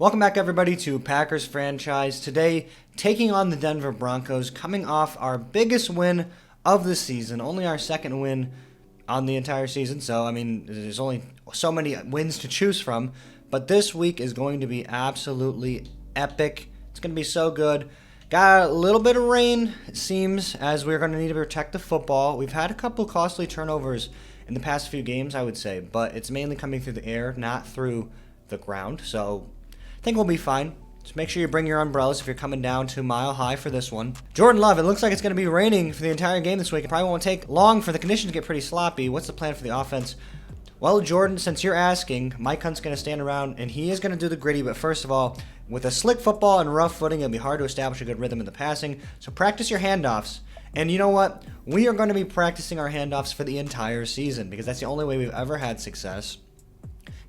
Welcome back, everybody, to Packers Franchise. Today, taking on the Denver Broncos, coming off our biggest win of the season, only our second win on the entire season. So, I mean, there's only so many wins to choose from. But this week is going to be absolutely epic. It's going to be so good. Got a little bit of rain, it seems, as we're going to need to protect the football. We've had a couple costly turnovers in the past few games, I would say, but it's mainly coming through the air, not through the ground. So I think we'll be fine. Just make sure you bring your umbrellas if you're coming down to Mile High for this one. Jordan Love, it looks like it's going to be raining for the entire game this week. It probably won't take long for the conditions to get pretty sloppy. What's the plan for the offense? Well, Jordan, since you're asking, Mike Hunt's going to stand around, and he is going to do the gritty, but first of all, with a slick football and rough footing, it'll be hard to establish a good rhythm in the passing, so practice your handoffs. And you know what? We are going to be practicing our handoffs for the entire season, because that's the only way we've ever had success.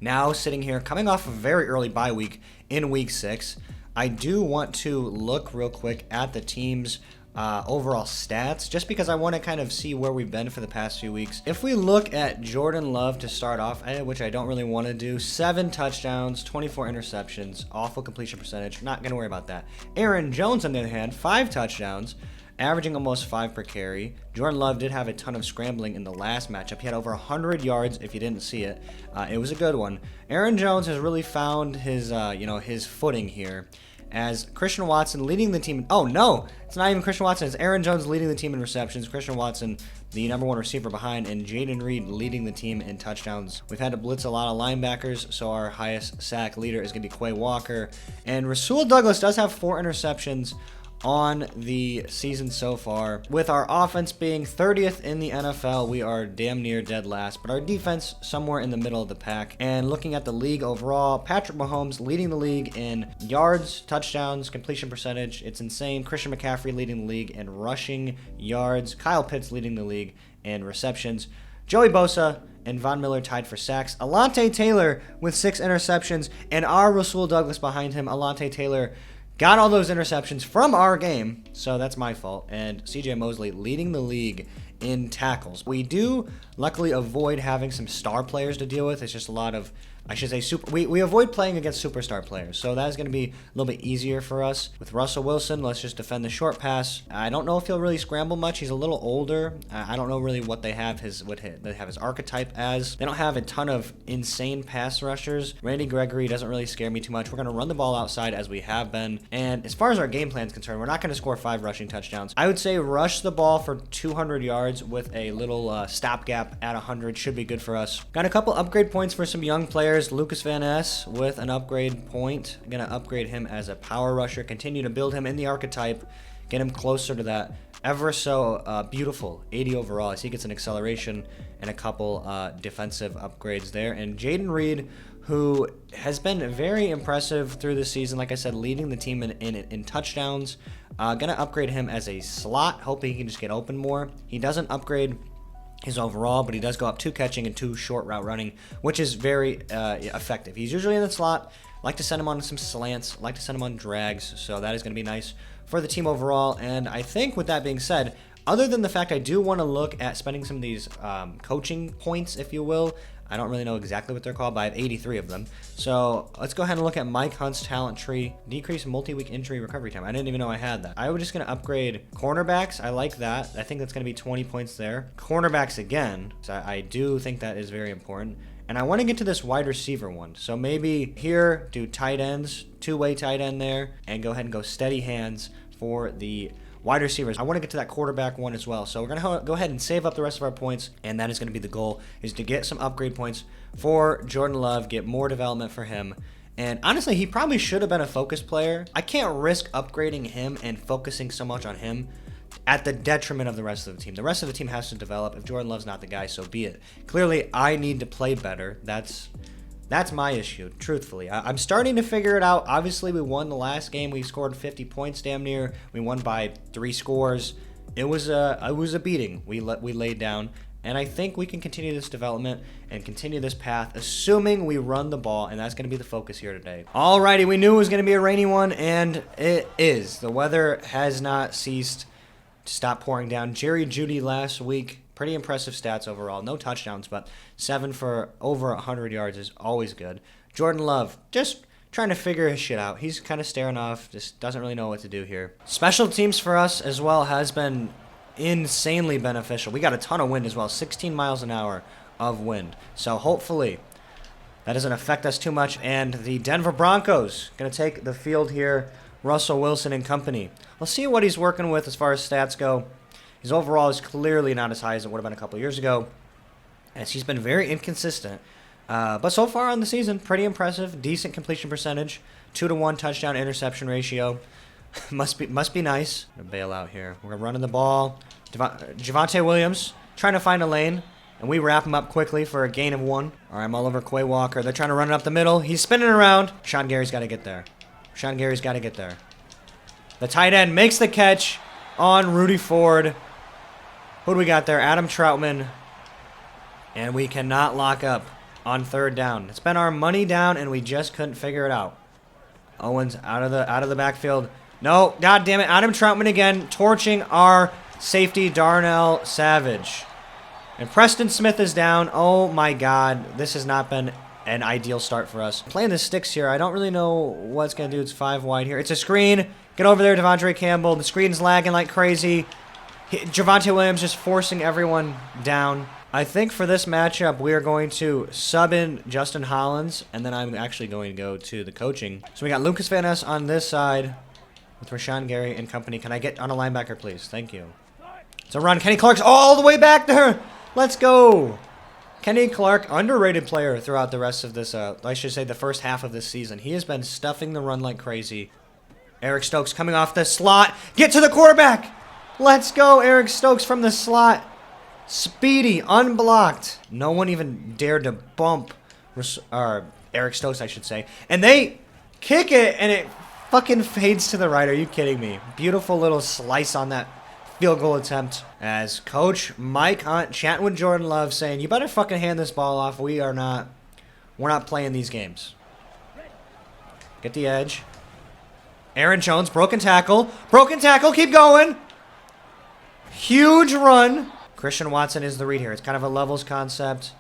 Now, sitting here, coming off a very early bye week in Week 6, I do want to look real quick at the team's overall stats, just because I want to kind of see where we've been for the past few weeks. If we look at Jordan Love to start off, which I don't really want to do, 7 touchdowns, 24 interceptions, awful completion percentage, not going to worry about that. Aaron Jones, on the other hand, 5 touchdowns, averaging almost 5 per carry. Jordan Love did have a ton of scrambling in the last matchup. He had over 100 yards if you didn't see it. It was a good one. Aaron Jones has really found his footing here, as Christian Watson leading the team. Oh, no, it's not even Christian Watson. It's Aaron Jones leading the team in receptions. Christian Watson, the number one receiver behind, and Jaden Reed leading the team in touchdowns. We've had to blitz a lot of linebackers, so our highest sack leader is going to be Quay Walker. And Rasul Douglas does have 4 interceptions on the season so far. With our offense being 30th in the NFL, we are damn near dead last, but our defense somewhere in the middle of the pack. And looking at the league overall, Patrick Mahomes leading the league in yards, touchdowns, completion percentage. It's insane. Christian McCaffrey leading the league in rushing yards. Kyle Pitts leading the league in receptions. Joey Bosa and Von Miller tied for sacks. Alontae Taylor with 6 interceptions, and our Rasul Douglas behind him. Alontae Taylor got all those interceptions from our game, so that's my fault. And CJ Mosley leading the league in tackles. We do luckily avoid having some star players to deal with. It's just a lot of, I should say, we avoid playing against superstar players, so that is going to be a little bit easier for us. With Russell Wilson, let's just defend the short pass. I don't know if he'll really scramble much. He's a little older. I don't know really what they have his archetype as. They don't have a ton of insane pass rushers. Randy Gregory doesn't really scare me too much. We're going to run the ball outside as we have been. And as far as our game plan is concerned, we're not going to score 5 rushing touchdowns. I would say rush the ball for 200 yards with a little stopgap at 100 should be good for us. Got a couple upgrade points for some young players. Lucas Van Ness with an upgrade point. I'm going to upgrade him as a power rusher. Continue to build him in the archetype. Get him closer to that ever so beautiful 80 overall as he gets an acceleration and a couple defensive upgrades there. And Jaden Reed, who has been very impressive through this season, like I said, leading the team in touchdowns. Gonna upgrade him as a slot, hoping he can just get open more. He doesn't upgrade his overall, but he does go up 2 catching and 2 short route running, which is very effective. He's usually in the slot. Like to send him on some slants, like to send him on drags, so that is going to be nice for the team overall. And I think with that being said, other than the fact I do want to look at spending some of these coaching points, if you will. I don't really know exactly what they're called, but I have 83 of them. So let's go ahead and look at Mike Hunt's talent tree. Decrease multi-week injury recovery time. I didn't even know I had that. I was just going to upgrade cornerbacks. I like that. I think that's going to be 20 points there. Cornerbacks again. So I do think that is very important. And I want to get to this wide receiver one. So maybe here, do tight ends, 2-way tight end there, and go ahead and go steady hands for the wide receivers. I want to get to that quarterback one as well. So we're going to go ahead and save up the rest of our points, and that is going to be the goal, is to get some upgrade points for Jordan Love, get more development for him. And honestly, he probably should have been a focus player. I can't risk upgrading him and focusing so much on him at the detriment of the rest of the team. The rest of the team has to develop. If Jordan Love's not the guy, so be it. Clearly, I need to play better. That's my issue, truthfully. I'm starting to figure it out. Obviously, we won the last game. We scored 50 points damn near. We won by 3 scores. It was a beating we laid down. And I think we can continue this development and continue this path, assuming we run the ball, and that's going to be the focus here today. Alrighty, we knew it was going to be a rainy one, and it is. The weather has not ceased to stop pouring down. Jerry Jeudy last week, pretty impressive stats overall. No touchdowns, but 7 for over 100 yards is always good. Jordan Love, just trying to figure his shit out. He's kind of staring off, just doesn't really know what to do here. Special teams for us as well has been insanely beneficial. We got a ton of wind as well, 16 miles an hour of wind. So hopefully that doesn't affect us too much. And the Denver Broncos going to take the field here. Russell Wilson and company. Let's see what he's working with as far as stats go. His overall is clearly not as high as it would have been a couple years ago, as he's been very inconsistent. But so far on the season, pretty impressive. Decent completion percentage. 2-to-1 touchdown interception ratio. must be nice. Gonna bail out here. We're running the ball. Javonte Williams trying to find a lane, and we wrap him up quickly for a gain of 1. All right, I'm all over Quay Walker. They're trying to run it up the middle. He's spinning around. Sean Gary's got to get there. Sean Gary's got to get there. The tight end makes the catch on Rudy Ford. Who do we got there? Adam Troutman. And we cannot lock up on 3rd down. It's been our money down, and we just couldn't figure it out. Owens out of the backfield. No, god damn it. Adam Troutman again, torching our safety, Darnell Savage. And Preston Smith is down. Oh my god. This has not been an ideal start for us. Playing the sticks here. I don't really know what it's going to do. It's 5 wide here. It's a screen. Get over there, Devondre Campbell. The screen's lagging like crazy. Javonte Williams just forcing everyone down. I think for this matchup, we are going to sub in Justin Hollins, and then I'm actually going to go to the coaching. So we got Lucas Van Ness on this side with Rashawn Gary and company. Can I get on a linebacker, please? Thank you. It's a run. Kenny Clark's all the way back there. Let's go. Kenny Clark, underrated player throughout the rest of this, I should say the first half of this season. He has been stuffing the run like crazy. Eric Stokes coming off the slot. Get to the quarterback. Let's go, Eric Stokes from the slot. Speedy, unblocked. No one even dared to bump Eric Stokes, I should say. And they kick it, and it fucking fades to the right. Are you kidding me? Beautiful little slice on that field goal attempt. As Coach Mike Hunt chatting with Jordan Love saying, you better fucking hand this ball off. We're not playing these games. Get the edge. Aaron Jones, broken tackle. Broken tackle, keep going. Huge run. Christian Watson is the read here. It's kind of a levels concept.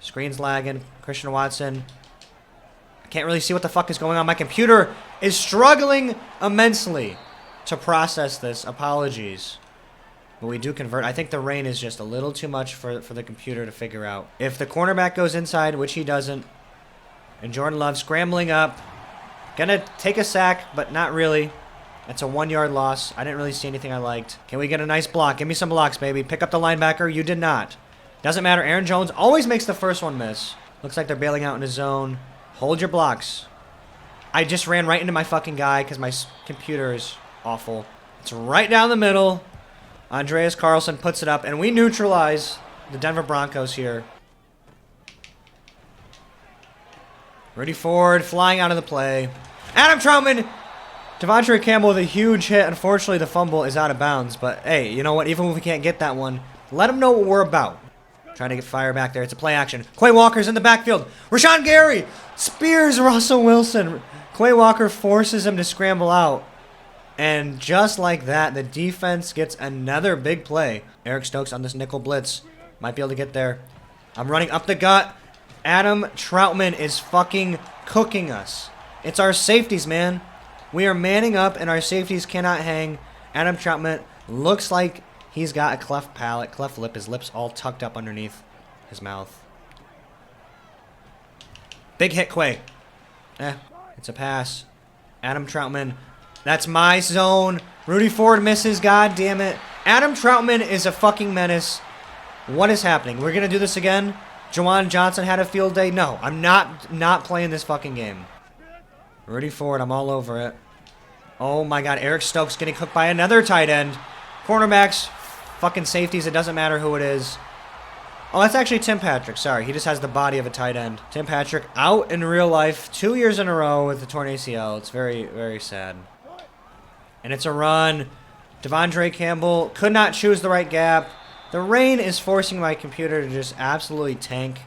Screen's lagging. Christian Watson. I can't really see what the fuck is going on. My computer is struggling immensely to process this. Apologies. But we do convert. I think the rain is just a little too much for the computer to figure out. If the cornerback goes inside, which he doesn't, and Jordan Love scrambling up, gonna take a sack, but not really. It's a 1-yard loss. I didn't really see anything I liked. Can we get a nice block? Give me some blocks, baby. Pick up the linebacker. You did not. Doesn't matter. Aaron Jones always makes the first one miss. Looks like they're bailing out in his zone. Hold your blocks. I just ran right into my fucking guy because my computer is awful. It's right down the middle. Andreas Carlson puts it up, and we neutralize the Denver Broncos here. Rudy Ford flying out of the play. Adam Troutman. Devondre Campbell with a huge hit. Unfortunately, the fumble is out of bounds. But, hey, you know what? Even if we can't get that one, let them know what we're about. Trying to get fire back there. It's a play action. Quay Walker's in the backfield. Rashawn Gary spears Russell Wilson. Quay Walker forces him to scramble out. And just like that, the defense gets another big play. Eric Stokes on this nickel blitz. Might be able to get there. I'm running up the gut. Adam Troutman is fucking cooking us. It's our safeties, man. We are manning up, and our safeties cannot hang. Adam Troutman looks like he's got a cleft palate, cleft lip. His lips all tucked up underneath his mouth. Big hit, Quay. It's a pass. Adam Troutman. That's my zone. Rudy Ford misses. God damn it. Adam Troutman is a fucking menace. What is happening? We're going to do this again? Jawan Johnson had a field day? No, I'm not playing this fucking game. Rudy Ford, I'm all over it. Oh my god, Eric Stokes getting cooked by another tight end. Cornerbacks, fucking safeties, it doesn't matter who it is. Oh, that's actually Tim Patrick. Sorry, he just has the body of a tight end. Tim Patrick out in real life 2 years in a row with the torn ACL. It's very, very sad. And it's a run. Devondre Campbell could not choose the right gap. The rain is forcing my computer to just absolutely tank.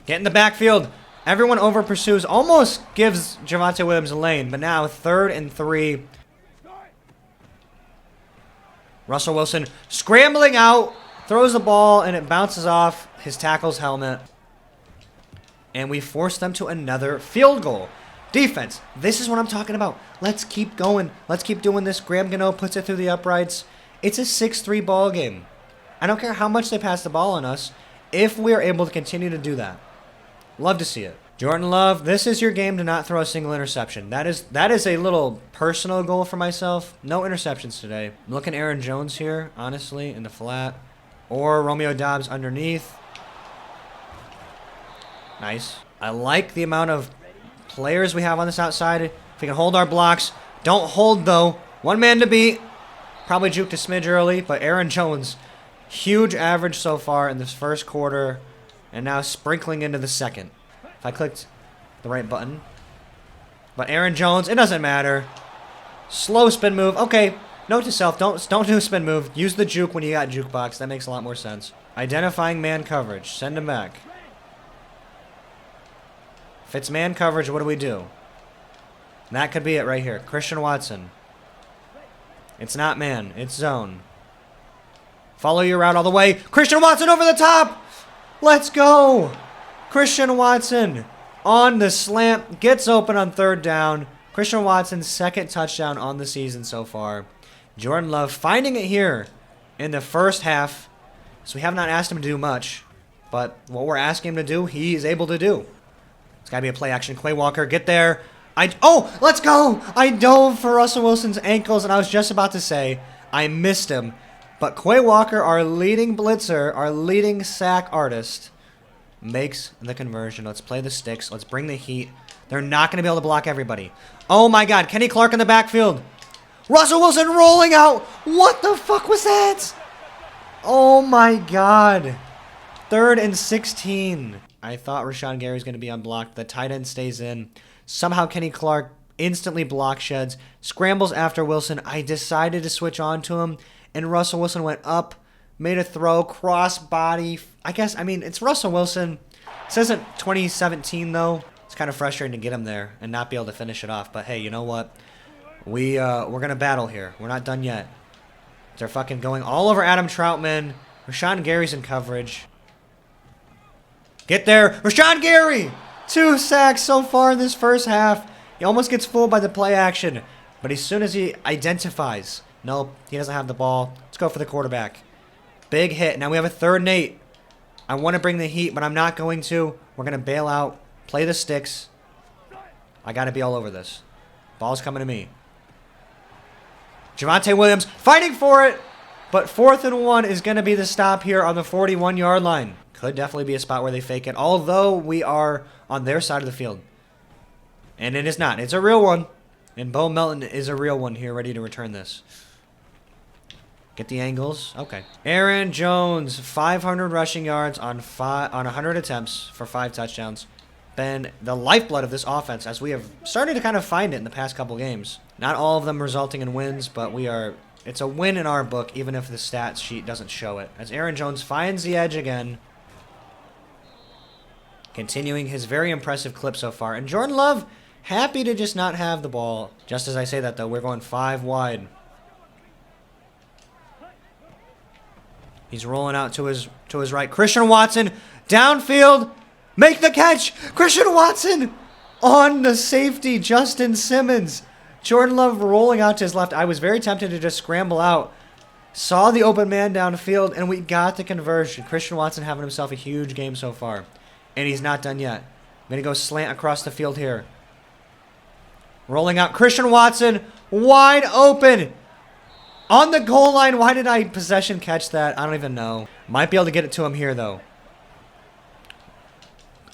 Get in the backfield. Everyone over pursues. Almost gives Javonte Williams a lane. But now 3rd and 3. Russell Wilson scrambling out. Throws the ball and it bounces off his tackle's helmet. And we force them to another field goal. Defense. This is what I'm talking about. Let's keep going. Let's keep doing this. Graham Gano puts it through the uprights. It's a 6-3 ball game. I don't care how much they pass the ball on us if we are able to continue to do that. Love to see it. Jordan Love, this is your game to not throw a single interception. That is a little personal goal for myself. No interceptions today. I'm looking at Aaron Jones here, honestly, in the flat. Or Romeo Doubs underneath. Nice. I like the amount of players we have on this outside. If we can hold our blocks. Don't hold, though. One man to beat. Probably juked a smidge early, but Aaron Jones, huge average so far in this first quarter, and now sprinkling into the second. If I clicked the right button. But Aaron Jones, it doesn't matter. Slow spin move. Okay, note to self, don't do a spin move. Use the juke when you got jukebox. That makes a lot more sense. Identifying man coverage. Send him back. If it's man coverage, what do we do? That could be it right here. Christian Watson. It's not man. It's zone. Follow your route all the way. Christian Watson over the top. Let's go. Christian Watson on the slant. Gets open on third down. Christian Watson's second touchdown on the season so far. Jordan Love finding it here in the first half. So we have not asked him to do much. But what we're asking him to do, he is able to do. It's got to be a play action. Quay Walker, get there. Let's go. I dove for Russell Wilson's ankles, and I was just about to say I missed him. But Quay Walker, our leading blitzer, our leading sack artist, makes the conversion. Let's play the sticks. Let's bring the heat. They're not going to be able to block everybody. Oh, my God. Kenny Clark in the backfield. Russell Wilson rolling out. What the fuck was that? Oh, my God. 3rd and 16. I thought Rashawn Gary was going to be unblocked. The tight end stays in. Somehow Kenny Clark instantly block sheds. Scrambles after Wilson. I decided to switch on to him. And Russell Wilson went up. Made a throw. Cross body. It's Russell Wilson. This isn't 2017, though. It's kind of frustrating to get him there and not be able to finish it off. But, hey, you know what? We're going to battle here. We're not done yet. They're fucking going all over Adam Troutman. Rashawn Gary's in coverage. Get there. Rashawn Gary! 2 sacks so far in this first half. He almost gets fooled by the play action. But as soon as he identifies, nope, he doesn't have the ball. Let's go for the quarterback. Big hit. Now we have a 3rd and 8. I want to bring the heat, but I'm not going to. We're going to bail out. Play the sticks. I got to be all over this. Ball's coming to me. Javonte Williams fighting for it. But 4th and 1 is going to be the stop here on the 41-yard line. Could definitely be a spot where they fake it, although we are on their side of the field. And it is not. It's a real one. And Bo Melton is a real one here, ready to return this. Get the angles. Okay. Aaron Jones, 500 rushing yards on 100 attempts for 5 touchdowns. Been the lifeblood of this offense, as we have started to kind of find it in the past couple games. Not all of them resulting in wins, but it's a win in our book, even if the stats sheet doesn't show it. As Aaron Jones finds the edge again. Continuing his very impressive clip so far. And Jordan Love, happy to just not have the ball. Just as I say that, though, we're going 5 wide. He's rolling out to his right. Christian Watson, downfield, make the catch. Christian Watson on the safety, Justin Simmons. Jordan Love rolling out to his left. I was very tempted to just scramble out. Saw the open man downfield, and we got the conversion. Christian Watson having himself a huge game so far. And he's not done yet. I'm going to go slant across the field here. Rolling out. Christian Watson, wide open. On the goal line. Why did I possession catch that? I don't even know. Might be able to get it to him here, though.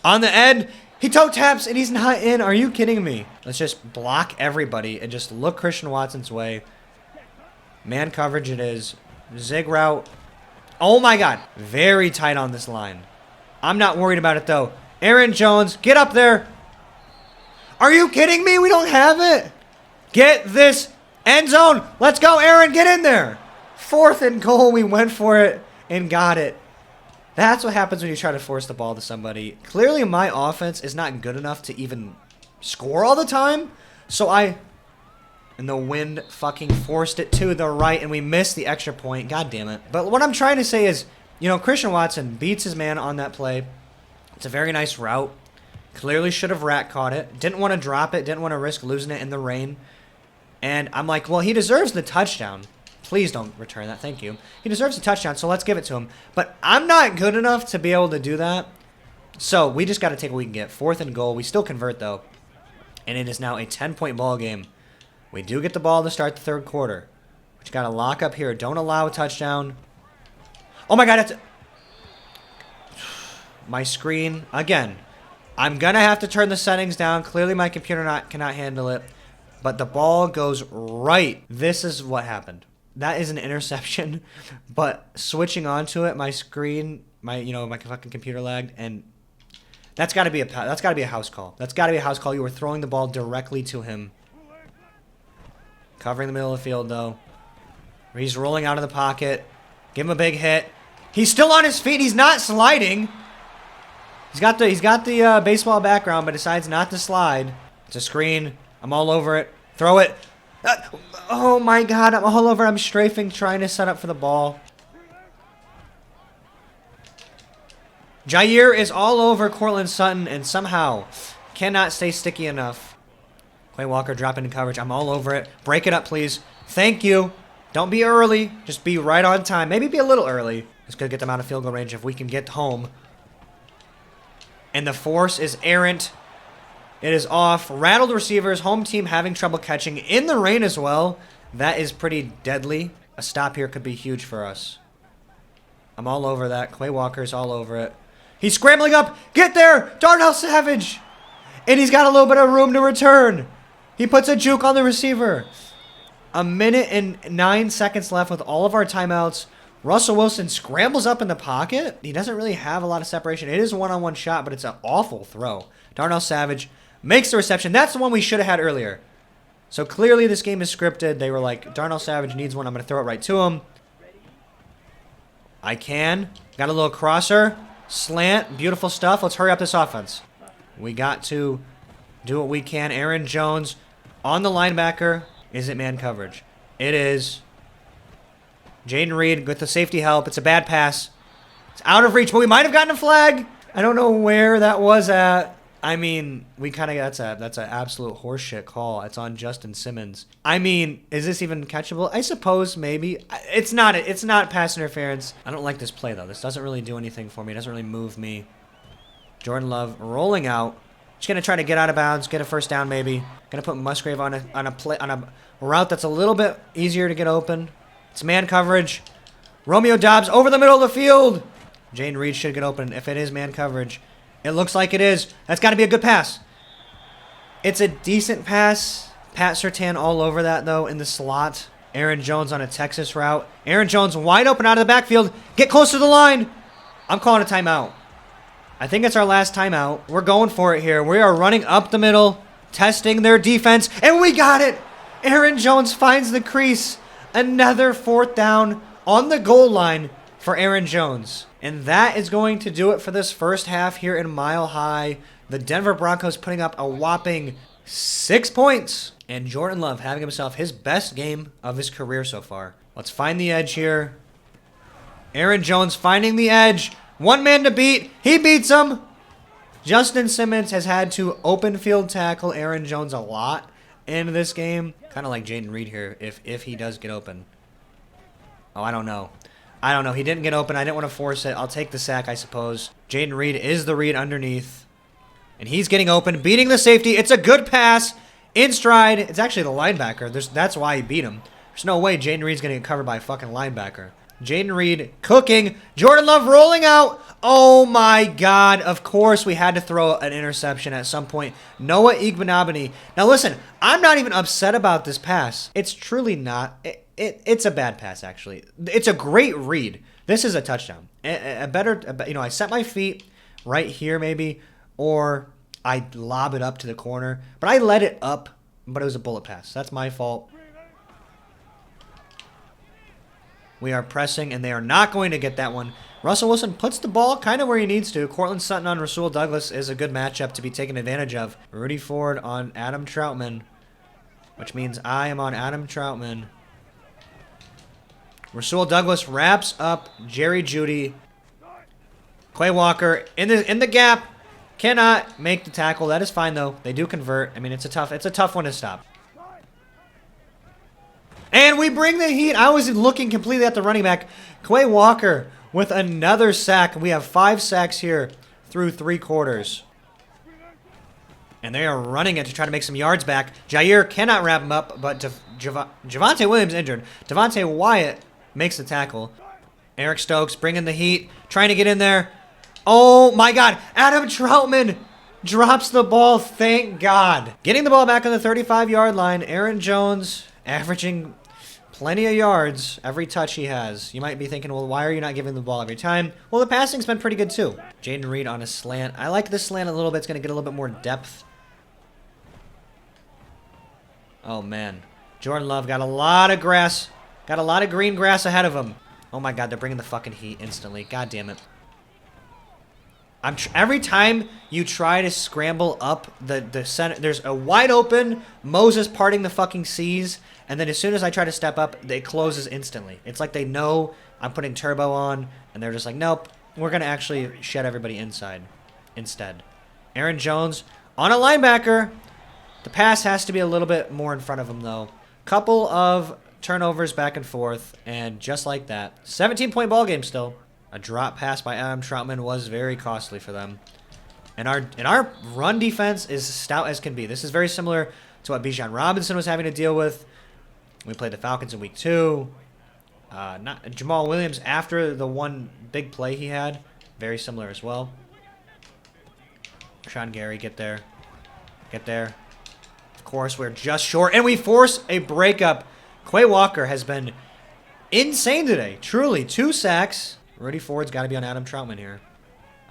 On the end. He toe taps, and he's not in. Are you kidding me? Let's just block everybody and just look Christian Watson's way. Man coverage it is. Zig route. Oh, my God. Very tight on this line. I'm not worried about it, though. Aaron Jones, get up there. Are you kidding me? We don't have it. Get this end zone. Let's go, Aaron. Get in there. 4th and goal. We went for it and got it. That's what happens when you try to force the ball to somebody. Clearly, my offense is not good enough to even score all the time. So and the wind fucking forced it to the right, and we missed the extra point. God damn it. But what I'm trying to say is, Christian Watson beats his man on that play. It's a very nice route. Clearly should have rat caught it. Didn't want to drop it. Didn't want to risk losing it in the rain. And I'm like, well, he deserves the touchdown. Please don't return that. Thank you. He deserves a touchdown, so let's give it to him. But I'm not good enough to be able to do that. So we just got to take what we can get. 4th and goal. We still convert, though. And it is now a 10-point ball game. We do get the ball to start the 3rd quarter. But you got to lock up here. Don't allow a touchdown. Oh, my God. That's... My screen. Again, I'm going to have to turn the settings down. Clearly, my computer cannot handle it. But the ball goes right. This is what happened. That is an interception. But switching onto it, my screen, my fucking computer lagged. And that's got to be a house call. That's got to be a house call. You were throwing the ball directly to him. Covering the middle of the field, though. He's rolling out of the pocket. Give him a big hit. He's still on his feet. He's not sliding. He's got the baseball background, but decides not to slide. It's a screen. I'm all over it. Throw it. Oh, my God. I'm all over. I'm strafing, trying to set up for the ball. Jair is all over Cortland Sutton and somehow cannot stay sticky enough. Quay Walker dropping into coverage. I'm all over it. Break it up, please. Thank you. Don't be early. Just be right on time. Maybe be a little early. It's going to get them out of field goal range if we can get home. And the force is errant. It is off. Rattled receivers. Home team having trouble catching in the rain as well. That is pretty deadly. A stop here could be huge for us. I'm all over that. Quay Walker's all over it. He's scrambling up. Get there. Darnell Savage. And he's got a little bit of room to return. He puts a juke on the receiver. 1 minute and 9 seconds left with all of our timeouts. Russell Wilson scrambles up in the pocket. He doesn't really have a lot of separation. It is a one-on-one shot, but it's an awful throw. Darnell Savage makes the reception. That's the one we should have had earlier. So clearly this game is scripted. They were like, Darnell Savage needs one. I'm going to throw it right to him. I can. Got a little crosser. Slant. Beautiful stuff. Let's hurry up this offense. We got to do what we can. Aaron Jones on the linebacker. Is it man coverage? It is. Jaden Reed with the safety help. It's a bad pass. It's out of reach, but we might have gotten a flag. I don't know where that was at. I mean, we kind of that's an absolute horseshit call. It's on Justin Simmons. I mean, is this even catchable? I suppose maybe. It's not pass interference. I don't like this play though. This doesn't really do anything for me. It doesn't really move me. Jordan Love rolling out. Just gonna try to get out of bounds, get a first down maybe. Gonna put Musgrave on a route that's a little bit easier to get open. It's man coverage. Romeo Dobbs over the middle of the field. Jaden Reed should get open if it is man coverage. It looks like it is. That's got to be a good pass. It's a decent pass. Pat Surtain all over that, though, in the slot. Aaron Jones on a Texas route. Aaron Jones wide open out of the backfield. Get close to the line. I'm calling a timeout. I think it's our last timeout. We're going for it here. We are running up the middle, testing their defense, and we got it. Aaron Jones finds the crease. Another 4th down on the goal line for Aaron Jones. And that is going to do it for this first half here in Mile High. The Denver Broncos putting up a whopping 6 points. And Jordan Love having himself his best game of his career so far. Let's find the edge here. Aaron Jones finding the edge. One man to beat. He beats him. Justin Simmons has had to open field tackle Aaron Jones a lot in this game. Kind of like Jaden Reed here if he does get open. Oh, I don't know. He didn't get open. I didn't want to force it. I'll take the sack, I suppose. Jaden Reed is the read underneath. And he's getting open, beating the safety. It's a good pass. In stride. It's actually the linebacker. That's why he beat him. There's no way Jaden Reed's going to get covered by a fucking linebacker. Jaden Reed cooking. Jordan Love rolling out. Oh, my God. Of course, we had to throw an interception at some point. Noah Igbenogany. Now, listen, I'm not even upset about this pass. It's truly not. It's a bad pass, actually. It's a great read. This is a touchdown. I set my feet right here, maybe, or I lob it up to the corner. But I let it up, but it was a bullet pass. That's my fault. We are pressing, and they are not going to get that one. Russell Wilson puts the ball kind of where he needs to. Cortland Sutton on Rasul Douglas is a good matchup to be taken advantage of. Rudy Ford on Adam Troutman, which means I am on Adam Troutman. Rasul Douglas wraps up Jerry Jeudy. Quay Walker in the gap. Cannot make the tackle. That is fine, though. They do convert. I mean, it's a tough one to stop. And we bring the heat. I was looking completely at the running back. Quay Walker with another sack. We have 5 sacks here through 3 quarters. And they are running it to try to make some yards back. Jair cannot wrap him up, but Javonte Williams injured. Devontae Wyatt makes the tackle. Eric Stokes bringing the heat, trying to get in there. Oh my God, Adam Troutman drops the ball, thank God. Getting the ball back on the 35-yard line. Aaron Jones averaging plenty of yards every touch he has. You might be thinking, well, why are you not giving the ball every time? Well, the passing's been pretty good too. Jaden Reed on a slant. I like this slant a little bit. It's going to get a little bit more depth. Oh, man. Jordan Love got a lot of grass. Got a lot of green grass ahead of him. Oh, my God. They're bringing the fucking heat instantly. God damn it. Every time you try to scramble up the center, there's a wide open Moses parting the fucking seas. And then as soon as I try to step up, it closes instantly. It's like they know I'm putting turbo on. And they're just like, nope. We're going to actually shed everybody inside instead. Aaron Jones on a linebacker. The pass has to be a little bit more in front of him, though. Couple of turnovers back and forth, and just like that, 17-point ball game still. A drop pass by Adam Troutman was very costly for them. And our run defense is stout as can be. This is very similar to what Bijan Robinson was having to deal with. We played the Falcons in week 2. Jamal Williams, after the one big play he had, very similar as well. Sean Gary, get there. Get there. Of course, we're just short, and we force a breakup. Quay Walker has been insane today. Truly, 2 sacks. Rudy Ford's got to be on Adam Troutman here.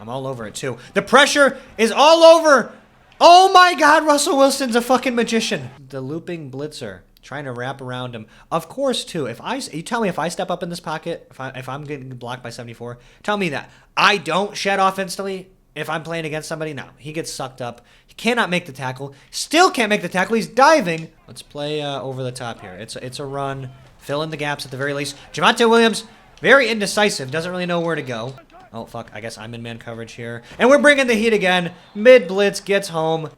I'm all over it, too. The pressure is all over. Oh, my God, Russell Wilson's a fucking magician. The looping blitzer, trying to wrap around him. Of course, too, you tell me if I step up in this pocket, if I'm getting blocked by 74, tell me that I don't shed off instantly. If I'm playing against somebody, no. He gets sucked up. He cannot make the tackle. Still can't make the tackle. He's diving. Let's play over the top here. It's a run. Fill in the gaps at the very least. Javonte Williams, very indecisive. Doesn't really know where to go. Oh, fuck. I guess I'm in man coverage here. And we're bringing the heat again. Mid-blitz gets home.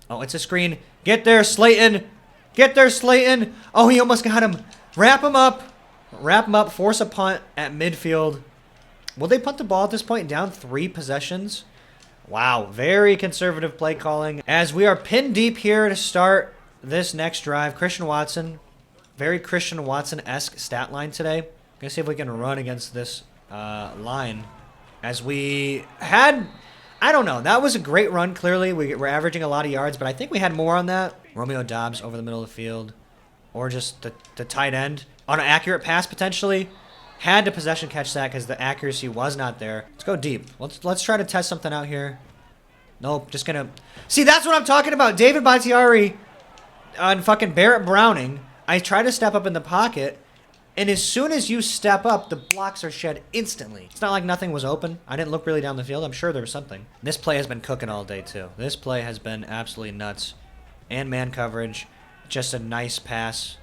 Oh, it's a screen. Get there, Slayton. Get there, Slayton. Oh, he almost got him. Wrap him up. Wrap him up. Force a punt at midfield. Will they punt the ball at this point? Down 3 possessions. Wow, very conservative play calling. As we are pinned deep here to start this next drive, Christian Watson, very Christian Watson-esque stat line today. Gonna see if we can run against this line. As we had, I don't know, that was a great run, clearly. We're averaging a lot of yards, but I think we had more on that. Romeo Dobbs over the middle of the field, or just the tight end. On an accurate pass, potentially. Had to possession catch that because the accuracy was not there. Let's go deep. Let's try to test something out here. Nope, just gonna... See, that's what I'm talking about. David Bakhtiari on fucking Barrett Browning. I try to step up in the pocket, and as soon as you step up, the blocks are shed instantly. It's not like nothing was open. I didn't look really down the field. I'm sure there was something. This play has been cooking all day, too. This play has been absolutely nuts. And man coverage. Just a nice pass.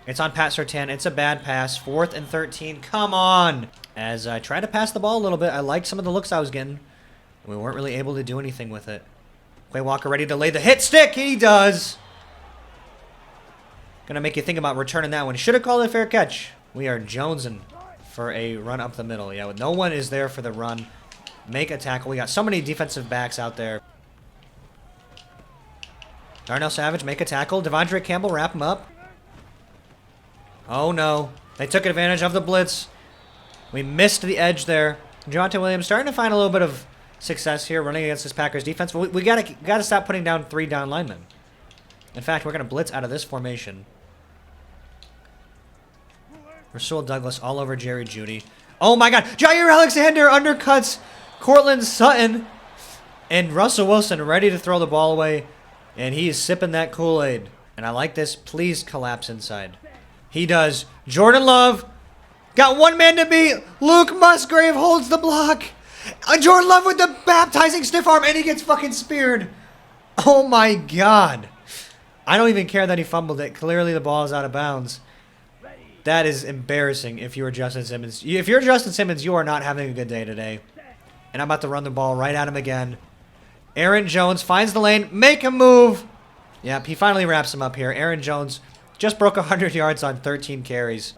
It's on Pat Surtain. It's a bad pass. 4th and 13. Come on. As I try to pass the ball a little bit, I liked some of the looks I was getting. We weren't really able to do anything with it. Quay Walker ready to lay the hit stick. He does. Gonna make you think about returning that one. Should have called it a fair catch. We are jonesing for a run up the middle. Yeah, no one is there for the run. Make a tackle. We got so many defensive backs out there. Darnell Savage, make a tackle. Devondre Campbell, wrap him up. Oh, no. They took advantage of the blitz. We missed the edge there. Javonte Williams starting to find a little bit of success here running against this Packers defense. We gotta stop putting down 3 down linemen. In fact, we're going to blitz out of this formation. Rasul Douglas all over Jerry Jeudy. Oh, my God. Jair Alexander undercuts Cortland Sutton. And Russell Wilson ready to throw the ball away. And he is sipping that Kool-Aid. And I like this. Please collapse inside. He does. Jordan Love got one man to beat. Luke Musgrave holds the block. Jordan Love with the baptizing stiff arm, and he gets fucking speared. Oh, my God. I don't even care that he fumbled it. Clearly, the ball is out of bounds. That is embarrassing if you were Justin Simmons. If you're Justin Simmons, you are not having a good day today. And I'm about to run the ball right at him again. Aaron Jones finds the lane. Make him move. Yep, he finally wraps him up here. Aaron Jones just broke 100 yards on 13 carries.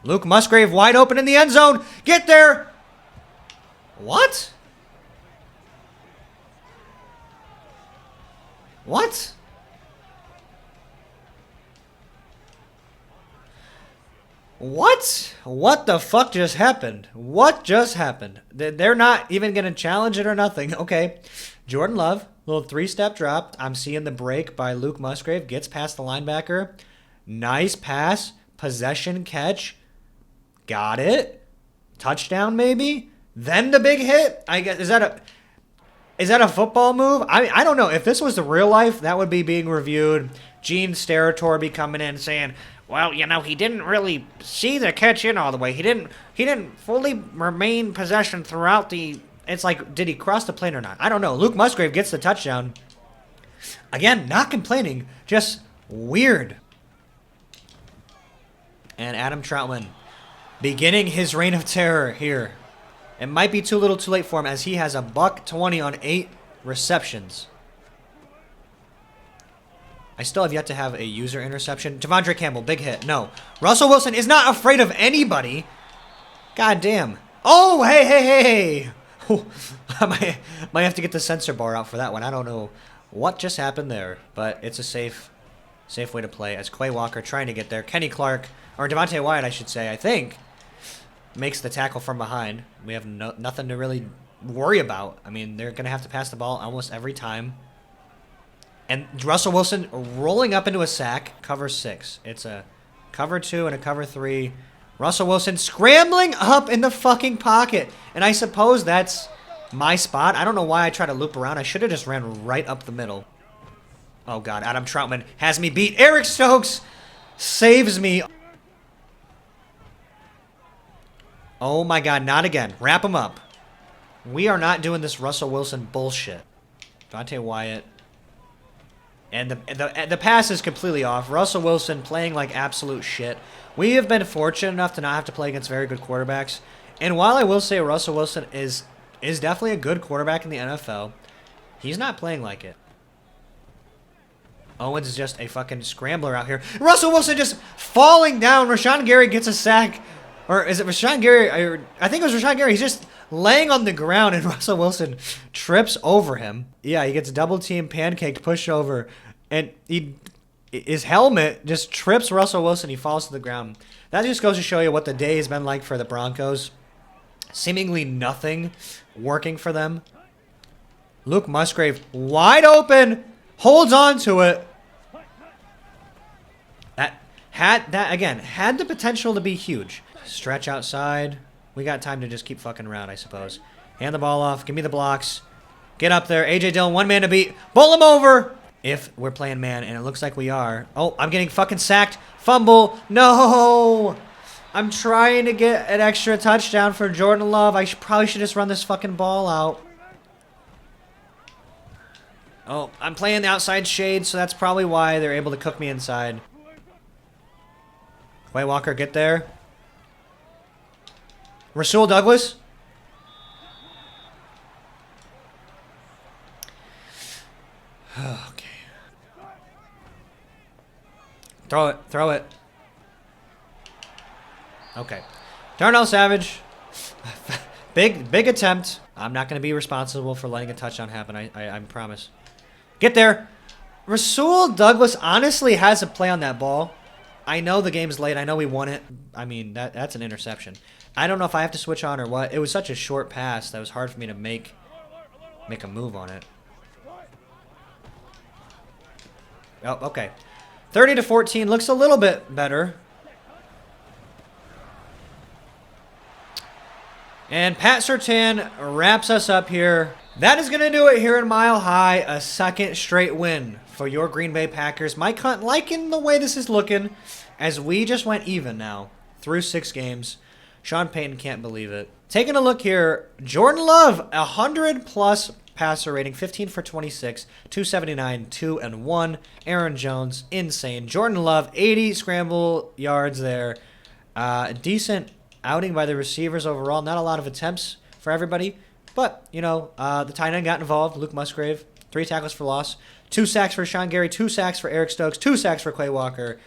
Luke Musgrave wide open in the end zone. Get there. What? What? What? What the fuck just happened? What just happened? They're not even going to challenge it or nothing. Okay. Jordan Love, little three-step drop. I'm seeing the break by Luke Musgrave. Gets past the linebacker. Nice pass. Possession catch. Got it. Touchdown maybe? Then the big hit? I guess is that a football move? I don't know. If this was the real life, that would be being reviewed. Gene Steratore be coming in saying, well, you know, he didn't really see the catch in all the way. He didn't fully remain possession throughout the... It's like, did he cross the plane or not? I don't know. Luke Musgrave gets the touchdown. Again, not complaining, just weird. And Adam Troutman beginning his reign of terror here. It might be too little too late for him as he has a $120 on 8 receptions. I still have yet to have a user interception. Devondre Campbell, big hit. No. Russell Wilson is not afraid of anybody. God damn. Oh, hey. I might have to get the censor bar out for that one. I don't know what just happened there, but it's a safe way to play as Quay Walker trying to get there. Kenny Clark, or Devontae Wyatt, I should say, I think, makes the tackle from behind. We have nothing to really worry about. I mean, they're going to have to pass the ball almost every time. And Russell Wilson rolling up into a sack, cover 6. It's a cover 2 and a cover 3. Russell Wilson scrambling up in the fucking pocket. And I suppose that's my spot. I don't know why I try to loop around. I should have just ran right up the middle. Oh, God. Adam Troutman has me beat. Eric Stokes saves me. Oh, my God. Not again. Wrap him up. We are not doing this Russell Wilson bullshit. Devontae Wyatt. And the pass is completely off. Russell Wilson playing like absolute shit. We have been fortunate enough to not have to play against very good quarterbacks. And while I will say Russell Wilson is definitely a good quarterback in the NFL, he's not playing like it. Owens is just a fucking scrambler out here. Russell Wilson just falling down. Rashawn Gary gets a sack. Or is it Rashawn Gary? I think it was Rashawn Gary. He's just laying on the ground and Russell Wilson trips over him. Yeah, he gets double team pancaked, pushed over. And his helmet just trips Russell Wilson. He falls to the ground. That just goes to show you what the day has been like for the Broncos. Seemingly nothing working for them. Luke Musgrave wide open. Holds on to it. That had the potential to be huge. Stretch outside. We got time to just keep fucking around, I suppose. Hand the ball off. Give me the blocks. Get up there. A.J. Dillon, one man to beat. Bowl him over. If we're playing man, and it looks like we are. Oh, I'm getting fucking sacked. Fumble. No. I'm trying to get an extra touchdown for Jordan Love. I probably should just run this fucking ball out. Oh, I'm playing the outside shade, so that's probably why they're able to cook me inside. Quay Walker, get there. Rasul Douglas. Okay. Throw it. Okay. Darnell Savage. Big attempt. I'm not going to be responsible for letting a touchdown happen. I promise. Get there. Rasul Douglas honestly has a play on that ball. I know the game's late. I know we won it. I mean, that's an interception. I don't know if I have to switch on or what. It was such a short pass that it was hard for me to make a move on it. Oh, okay. 30-14 looks a little bit better. And Pat Surtain wraps us up here. That is going to do it here in Mile High. A second straight win for your Green Bay Packers. Mike Hunt liking the way this is looking as we just went even now through 6 games. Sean Payton can't believe it. Taking a look here, Jordan Love, 100-plus passer rating, 15 for 26, 279, 2-1. Aaron Jones, insane. Jordan Love, 80 scramble yards there. Decent outing by the receivers overall. Not a lot of attempts for everybody. But, the tight end got involved. Luke Musgrave, 3 tackles for loss. 2 sacks for Sean Gary. 2 sacks for Eric Stokes. 2 sacks for Quay Walker.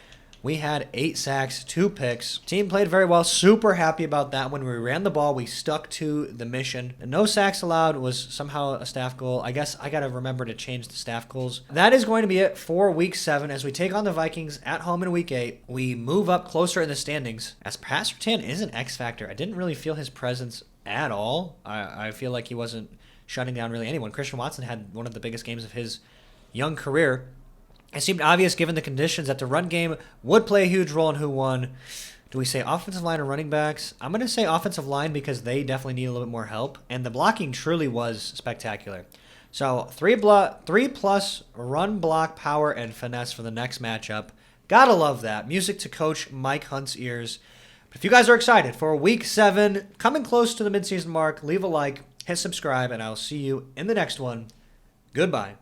We had 8 sacks, 2 picks. Team played very well. Super happy about that. When we ran the ball, we stuck to the mission. And no sacks allowed was somehow a staff goal. I guess I got to remember to change the staff goals. That is going to be it for Week 7. As we take on the Vikings at home in Week 8, we move up closer in the standings. As Pat Surtain is an X factor. I didn't really feel his presence at all. I feel like he wasn't shutting down really anyone. Christian Watson had one of the biggest games of his young career. It seemed obvious given the conditions that the run game would play a huge role in who won. Do we say offensive line or running backs? I'm going to say offensive line because they definitely need a little bit more help. And the blocking truly was spectacular. So 3+ run, block, power, and finesse for the next matchup. Gotta love that. Music to Coach Mike Hunt's ears. But if you guys are excited for Week 7, coming close to the midseason mark, leave a like, hit subscribe, and I'll see you in the next one. Goodbye.